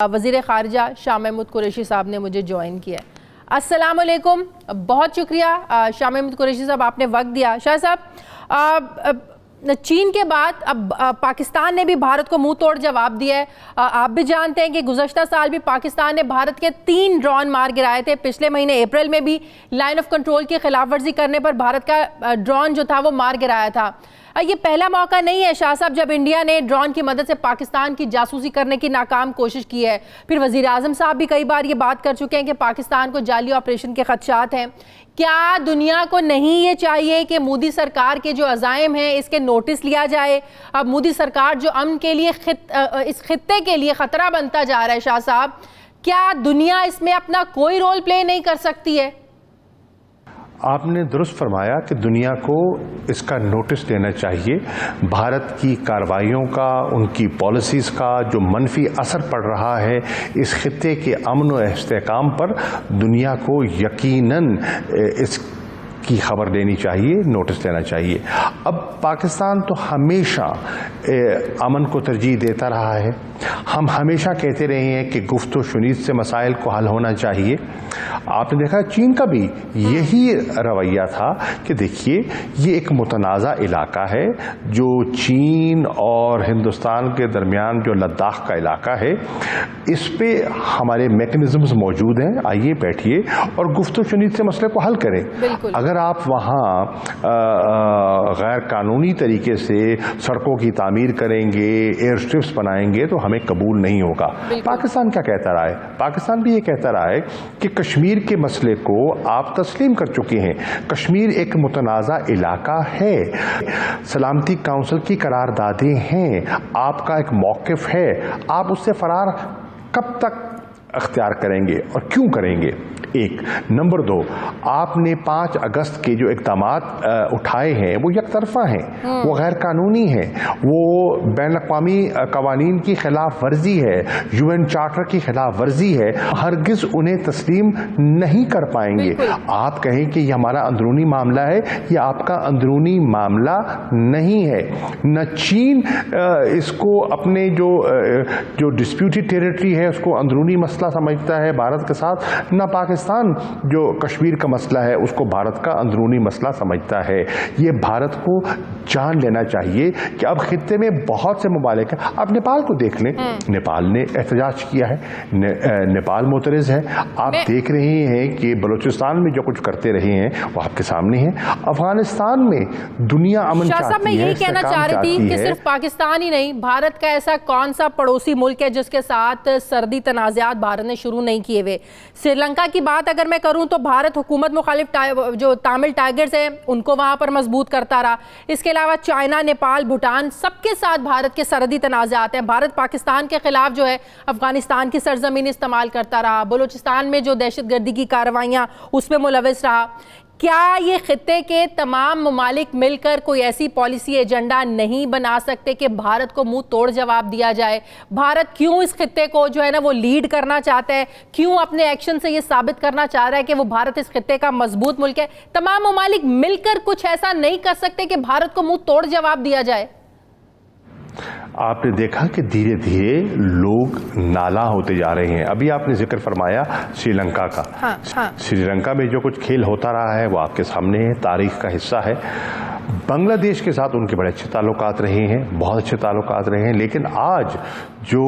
وزیر خارجہ شاہ محمود قریشی صاحب نے مجھے جوائن کیا ہے۔ السلام علیکم، بہت شکریہ شاہ محمود قریشی صاحب، آپ نے وقت دیا۔ شاہ صاحب، چین کے بعد اب پاکستان نے بھی بھارت کو منہ توڑ جواب دیا ہے۔ آپ بھی جانتے ہیں کہ گزشتہ سال بھی پاکستان نے بھارت کے 3 ڈرون مار گرائے تھے۔ پچھلے مہینے اپریل میں بھی لائن آف کنٹرول کی خلاف ورزی کرنے پر بھارت کا ڈرون جو تھا وہ مار گرایا تھا۔ یہ پہلا موقع نہیں ہے شاہ صاحب جب انڈیا نے ڈرون کی مدد سے پاکستان کی جاسوسی کرنے کی ناکام کوشش کی ہے۔ پھر وزیر اعظم صاحب بھی کئی بار یہ بات کر چکے ہیں کہ پاکستان کو جعلی آپریشن کے خدشات ہیں۔ کیا دنیا کو نہیں یہ چاہیے کہ مودی سرکار کے جو عزائم ہیں اس کے نوٹس لیا جائے؟ اب مودی سرکار جو امن کے لیے اس خطے کے لیے خطرہ بنتا جا رہا ہے، شاہ صاحب کیا دنیا اس میں اپنا کوئی رول پلے نہیں کر سکتی ہے؟ آپ نے درست فرمایا کہ دنیا کو اس کا نوٹس لینا چاہیے۔ بھارت کی کارروائیوں کا، ان کی پالیسیز کا جو منفی اثر پڑ رہا ہے اس خطے کے امن و استحکام پر، دنیا کو یقیناً اس کی خبر لینی چاہیے، نوٹس لینا چاہیے۔ اب پاکستان تو ہمیشہ امن کو ترجیح دیتا رہا ہے۔ ہم ہمیشہ کہتے رہے ہیں کہ گفت و شنید سے مسائل کو حل ہونا چاہیے۔ آپ نے دیکھا چین کا بھی یہی رویہ تھا کہ دیکھیے یہ ایک متنازع علاقہ ہے، جو چین اور ہندوستان کے درمیان جو لداخ کا علاقہ ہے، اس پہ ہمارے میکنزمز موجود ہیں۔ آئیے بیٹھیے اور گفت و شنید سے مسئلے کو حل کریں۔ اگر آپ وہاں غیر قانونی طریقے سے سڑکوں کی تعمیر کریں گے، ایئر اسٹرپس بنائیں گے تو ہمیں قبول نہیں ہوگا۔ پاکستان کیا کہتا رہا ہے؟ پاکستان بھی یہ کہتا رہا ہے کہ کشمیر کے مسئلے کو آپ تسلیم کر چکے ہیں۔ کشمیر ایک متنازع علاقہ ہے، سلامتی کونسل کی قراردادیں ہیں، آپ کا ایک موقف ہے، آپ اس سے فرار کب تک اختیار کریں گے اور کیوں کریں گے؟ ایک نمبر 2، آپ نے 5 اگست کے جو اقدامات اٹھائے ہیں وہ یک طرفہ ہیں، وہ غیر قانونی ہیں، وہ بین الاقوامی قوانین کی خلاف ورزی ہے، UN چارٹر کی خلاف ورزی ہے، ہرگز انہیں تسلیم نہیں کر پائیں گے۔ آپ کہیں کہ یہ ہمارا اندرونی معاملہ ہے، یہ آپ کا اندرونی معاملہ نہیں ہے۔ نہ چین اس کو اپنے جو ڈسپیوٹڈ ٹیریٹری ہے اس کو اندرونی مسئلہ سمجھتا ہے بھارت کے ساتھ، نہ پاکستان جو کشمیر کا مسئلہ ہے اس کو بھارت کا اندرونی مسئلہ سمجھتا ہے۔ یہ بھارت کو جان لینا چاہیے کہ اب خطے میں بہت سے ممالک ہیں۔ آپ نیپال کو دیکھ لیں، نیپال نے احتجاج کیا ہے، نیپال معترض ہے۔ آپ دیکھ رہے ہیں کہ بلوچستان میں جو کچھ کرتے رہے ہیں وہ آپ کے سامنے ہیں۔ افغانستان میں دنیا امن چاہتی ہے۔ صاحب میں یہی کہنا چاہ رہی تھی کہ صرف پاکستان ہی نہیں، بھارت کا ایسا کون سا پڑوسی ملک ہے جس کے ساتھ سرحدی تنازعات بھارت نے شروع نہیں کیے ہوئے؟ سری لنکا کی بات اگر میں کروں تو بھارت حکومت مخالف جو تامل ٹائگرز ہیں ان کو وہاں پر مضبوط کرتا رہا۔ اس کے علاوہ چائنا، نیپال، بھوٹان، سب کے ساتھ بھارت کے سرحدی تنازعات ہیں۔ بھارت پاکستان کے خلاف جو ہے افغانستان کی سرزمین استعمال کرتا رہا، بلوچستان میں جو دہشت گردی کی کارروائیاں اس میں ملوث رہا۔ کیا یہ خطے کے تمام ممالک مل کر کوئی ایسی پالیسی ایجنڈا نہیں بنا سکتے کہ بھارت کو منہ توڑ جواب دیا جائے؟ بھارت کیوں اس خطے کو جو ہے نا وہ لیڈ کرنا چاہتا ہے؟ کیوں اپنے ایکشن سے یہ ثابت کرنا چاہ رہا ہے کہ وہ بھارت اس خطے کا مضبوط ملک ہے؟ تمام ممالک مل کر کچھ ایسا نہیں کر سکتے کہ بھارت کو منہ توڑ جواب دیا جائے؟ آپ نے دیکھا کہ دھیرے دھیرے لوگ نالاں ہوتے جا رہے ہیں۔ ابھی آپ نے ذکر فرمایا سری لنکا کا۔ سری لنکا میں جو کچھ کھیل ہوتا رہا ہے وہ آپ کے سامنے ہے، تاریخ کا حصہ ہے۔ بنگلہ دیش کے ساتھ ان کے بڑے اچھے تعلقات رہے ہیں، بہت اچھے تعلقات رہے ہیں، لیکن آج جو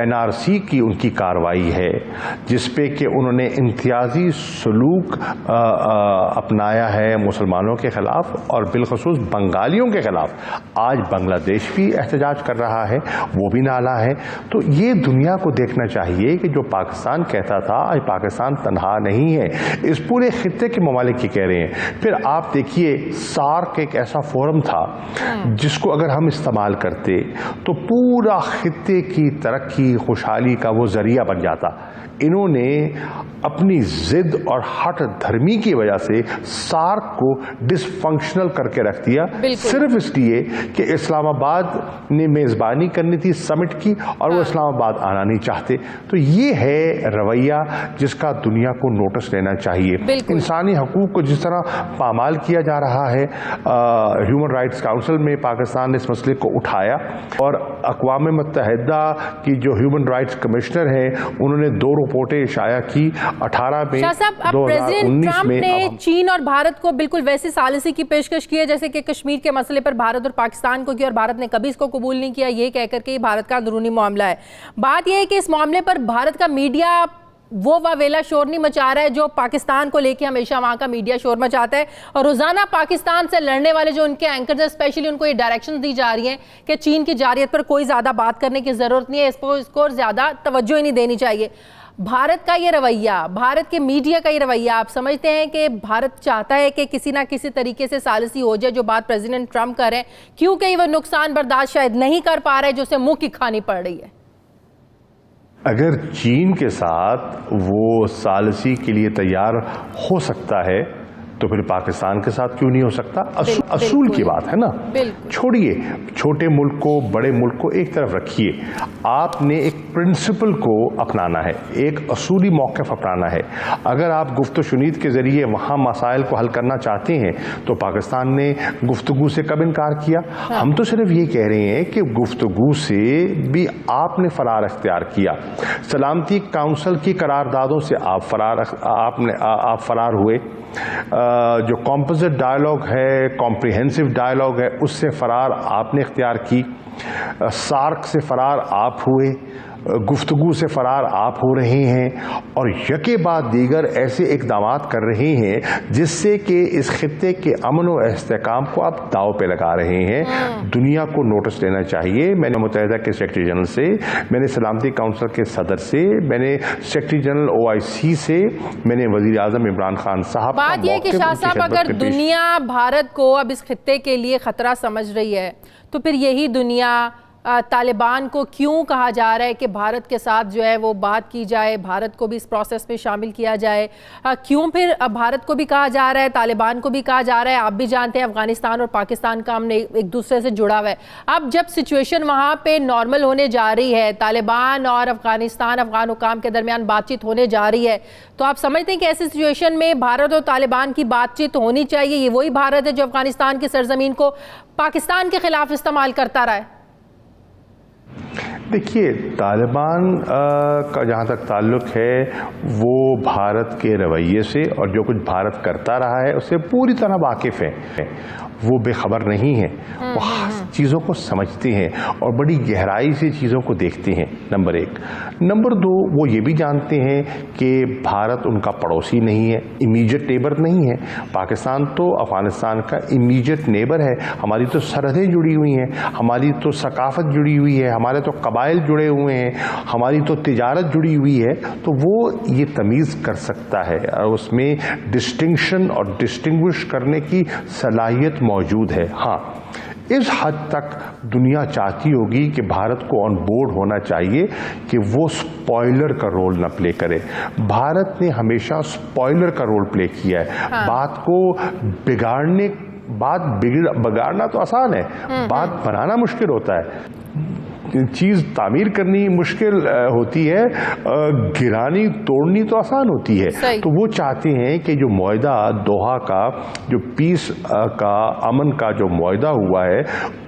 NRC کی ان کی کارروائی ہے جس پہ کہ انہوں نے امتیازی سلوک اپنایا ہے مسلمانوں کے خلاف اور بالخصوص بنگالیوں کے خلاف، آج بنگلہ دیش بھی احتجاج کر رہا ہے، وہ بھی نالا ہے۔ تو یہ دنیا کو دیکھنا چاہیے کہ جو پاکستان کہتا تھا آج پاکستان تنہا نہیں ہے، اس پورے خطے کے ممالک یہ کہہ رہے ہیں۔ پھر آپ دیکھیے سارک ایک ایسا فورم تھا جس کو اگر ہم استعمال کرتے تو پورا خطے کی ترقی خوشحالی کا وہ ذریعہ بن جاتا۔ انہوں نے اپنی ضد اور ہٹ دھرمی کی وجہ سے سارک کو ڈس فنکشنل کر کے رکھ دیا، صرف اس لیے کہ اسلام آباد نے میزبانی کرنی تھی سمٹ کی اور وہ اسلام آباد آنا نہیں چاہتے۔ تو یہ ہے رویہ جس کا دنیا کو نوٹس لینا چاہیے۔ انسانی حقوق کو جس طرح پامال کیا جا رہا ہے، ہیومن رائٹس کاؤنسل میں پاکستان نے اس مسئلے کو اٹھایا اور اقوام متحدہ کی جو ہیومن رائٹس کمشنر ہیں انہوں نے 2 رپورٹیں شائع کی 18 میں، شاہ صاحب، اب پریزیڈنٹ ٹرمپ نے چین اور بھارت کو بالکل ویسی ثالثی کی پیشکش کی ہے جیسے کہ کشمیر کے مسئلے پر بھارت اور پاکستان کو کی، اور بھارت نے کبھی اس کو قبول نہیں کیا، یہ کہہ کر کے یہ بھارت کا اندرونی معاملہ ہے۔ بات یہ ہے کہ اس معاملے پر بھارت کا میڈیا وہ واویلا شور نہیں مچا رہا ہے جو پاکستان کو لے کے ہمیشہ وہاں کا میڈیا شور مچاتا ہے، اور روزانہ پاکستان سے لڑنے والے جو ان کے اینکرز ہیں اسپیشلی ان کو یہ ڈائریکشن دی جا رہی ہیں کہ چین کی جارحیت پر کوئی زیادہ بات کرنے کی ضرورت نہیں ہے، اس کو زیادہ توجہ ہی نہیں دینی چاہیے۔ بھارت کا یہ رویہ، بھارت کے میڈیا کا یہ رویہ، آپ سمجھتے ہیں کہ بھارت چاہتا ہے کہ کسی نہ کسی طریقے سے ثالثی ہو جائے جو بات پریزیڈنٹ ٹرمپ کر رہے ہیں، کیونکہ وہ نقصان برداشت شاید نہیں کر پا رہے جو اسے منہ کی کھانی پڑ رہی ہے؟ اگر چین کے ساتھ وہ ثالثی کے لیے تیار ہو سکتا ہے تو پھر پاکستان کے ساتھ کیوں نہیں ہو سکتا؟ اصول کی بات ہے نا، چھوڑیے چھوٹے ملک کو بڑے ملک کو ایک طرف رکھیے، آپ نے ایک پرنسپل کو اپنانا ہے، ایک اصولی موقف اپنانا ہے۔ اگر آپ گفت و شنید کے ذریعے وہاں مسائل کو حل کرنا چاہتے ہیں تو پاکستان نے گفتگو سے کب انکار کیا؟ ہم تو صرف یہ کہہ رہے ہیں کہ گفتگو سے بھی آپ نے فرار اختیار کیا، سلامتی کونسل کی قراردادوں سے آپ فرار ہوئے، جو کمپوزٹ ڈائلاگ ہے، کمپریہنسو ڈائلاگ ہے، اس سے فرار آپ نے اختیار کی، سارک سے فرار آپ ہوئے، گفتگو سے فرار آپ ہو رہے ہیں، اور یکے بعد دیگر ایسے اقدامات کر رہے ہیں جس سے کہ اس خطے کے امن و استحکام کو آپ داؤ پہ لگا رہے ہیں۔ دنیا کو نوٹس لینا چاہیے۔ میں نے متحدہ کے سیکرٹری جنرل سے، میں نے سلامتی کونسل کے صدر سے، میں نے سیکرٹری جنرل OIC سے، میں نے وزیر اعظم عمران خان صاحب کا بات یہ کہ شاہ صاحب اگر دنیا بھارت کو اب اس خطے کے لیے خطرہ سمجھ رہی ہے تو پھر یہی دنیا طالبان کو کیوں کہا جا رہا ہے کہ بھارت کے ساتھ جو ہے وہ بات کی جائے، بھارت کو بھی اس پروسیس میں شامل کیا جائے؟ کیوں پھر بھارت کو بھی کہا جا رہا ہے، طالبان کو بھی کہا جا رہا ہے؟ آپ بھی جانتے ہیں افغانستان اور پاکستان کا ہم نے ایک دوسرے سے جڑا ہوا ہے۔ اب جب سچویشن وہاں پہ نارمل ہونے جا رہی ہے، طالبان اور افغان حکام کے درمیان بات چیت ہونے جا رہی ہے، تو آپ سمجھتے ہیں کہ ایسی سچویشن میں بھارت اور طالبان کی بات چیت ہونی چاہیے؟ یہ وہی بھارت ہے جو افغانستان کی سرزمین کو پاکستان کے خلاف استعمال کرتا رہا ہے؟ دیکھیے، طالبان کا جہاں تک تعلق ہے وہ بھارت کے رویے سے اور جو کچھ بھارت کرتا رہا ہے اس سے پوری طرح واقف ہے، وہ بے خبر نہیں ہے، وہ چیزوں کو سمجھتے ہیں اور بڑی گہرائی سے چیزوں کو دیکھتے ہیں، نمبر 1۔ نمبر 2، وہ یہ بھی جانتے ہیں کہ بھارت ان کا پڑوسی نہیں ہے، امیجیٹ نیبر نہیں ہے۔ پاکستان تو افغانستان کا امیجیٹ نیبر ہے، ہماری تو سرحدیں جڑی ہوئی ہیں، ہماری تو ثقافت جڑی ہوئی ہے، ہمارے تو قبائل جڑے ہوئے ہیں، ہماری تو تجارت جڑی ہوئی ہے، تو وہ یہ تمیز کر سکتا ہے اور اس میں ڈسٹنکشن اور ڈسٹنگوش کرنے کی صلاحیت موجود ہے۔ ہاں، اس حد تک دنیا چاہتی ہوگی کہ بھارت کو آن بورڈ ہونا چاہیے کہ وہ سپوائلر کا رول نہ پلے کرے۔ بھارت نے ہمیشہ سپوائلر کا رول پلے کیا ہے، بات کو بگاڑنا تو آسان ہے، بات بنانا مشکل ہوتا ہے، چیز تعمیر کرنی مشکل ہوتی ہے، گرانی توڑنی تو آسان ہوتی ہے۔ تو وہ چاہتے ہیں کہ جو معاہدہ دوحہ کا، جو پیس کا، امن کا جو معاہدہ ہوا ہے،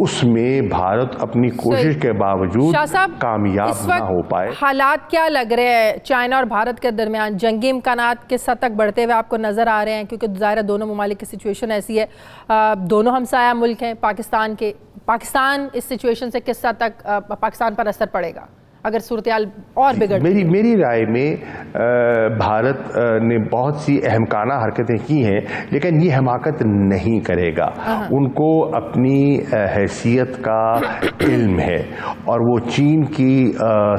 اس میں بھارت اپنی کوشش کے باوجود کامیاب نہ ہو پائے۔ حالات کیا لگ رہے ہیں چائنا اور بھارت کے درمیان؟ جنگی امکانات کس حد تک بڑھتے ہوئے آپ کو نظر آ رہے ہیں؟ کیونکہ ظاہر ہے دونوں ممالک کی سچویشن ایسی ہے، دونوں ہمسایہ ملک ہیں پاکستان کے۔ پاکستان اس سچویشن سے کس حد تک پاکستان پر اثر پڑے گا اگر صورتحال اور بگڑ؟ میری رائے میں بھارت نے بہت سی احمقانہ حرکتیں کی ہیں، لیکن یہ حماقت نہیں کرے گا۔ ان کو اپنی حیثیت کا علم ہے اور وہ چین کی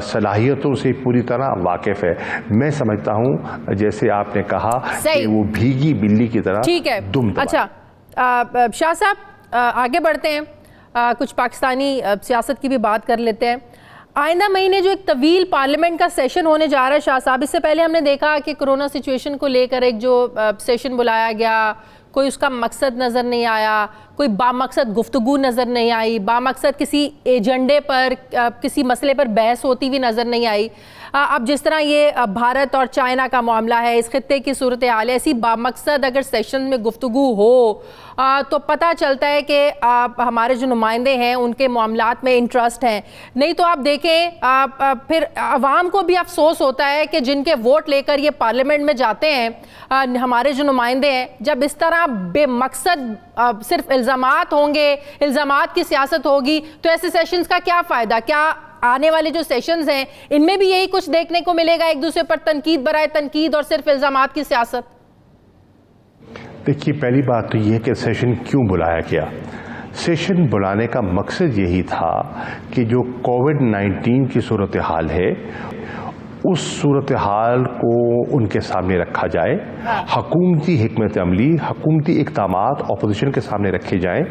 صلاحیتوں سے پوری طرح واقف ہے۔ میں سمجھتا ہوں جیسے آپ نے کہا کہ وہ بھیگی بلی کی طرح دم دبائے۔ اچھا شاہ صاحب، آگے بڑھتے ہیں، کچھ پاکستانی سیاست کی بھی بات کر لیتے ہیں۔ آئندہ مہینے جو ایک طویل پارلیمنٹ کا سیشن ہونے جا رہا ہے شاہ صاحب، اس سے پہلے ہم نے دیکھا کہ کرونا سچویشن کو لے کر ایک جو سیشن بلایا گیا، کوئی اس کا مقصد نظر نہیں آیا، کوئی بامقصد گفتگو نظر نہیں آئی، بامقصد کسی ایجنڈے پر، کسی مسئلے پر بحث ہوتی ہوئی نظر نہیں آئی۔ اب جس طرح یہ بھارت اور چائنا کا معاملہ ہے، اس خطے کی صورتحال ہے، ایسی بامقصد اگر سیشن میں گفتگو ہو تو پتہ چلتا ہے کہ ہمارے جو نمائندے ہیں ان کے معاملات میں انٹرسٹ ہیں. نہیں تو آپ دیکھیں پھر عوام کو بھی افسوس ہوتا ہے کہ جن کے ووٹ لے کر یہ پارلیمنٹ میں جاتے ہیں ہمارے جو نمائندے ہیں، جب اس طرح بے مقصد صرف الزامات ہوں گے، الزامات کی سیاست ہوگی، تو ایسے سیشنز کا کیا فائدہ؟ کیا آنے والے جو سیشنز ہیں ان میں بھی یہی کچھ دیکھنے کو ملے گا، ایک دوسرے پر تنقید برائے تنقید اور صرف الزامات کی سیاست؟ دیکھیے، پہلی بات تو یہ کہ سیشن کیوں بلایا گیا. سیشن بلانے کا مقصد یہی تھا کہ جو کووڈ-19 کی صورتحال ہے اس صورتحال کو ان کے سامنے رکھا جائے، حکومتی حکمت عملی، حکومتی اقدامات اپوزیشن کے سامنے رکھے جائیں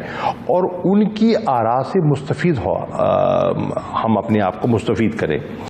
اور ان کی آراء سے مستفید ہو، ہم اپنے آپ کو مستفید کریں.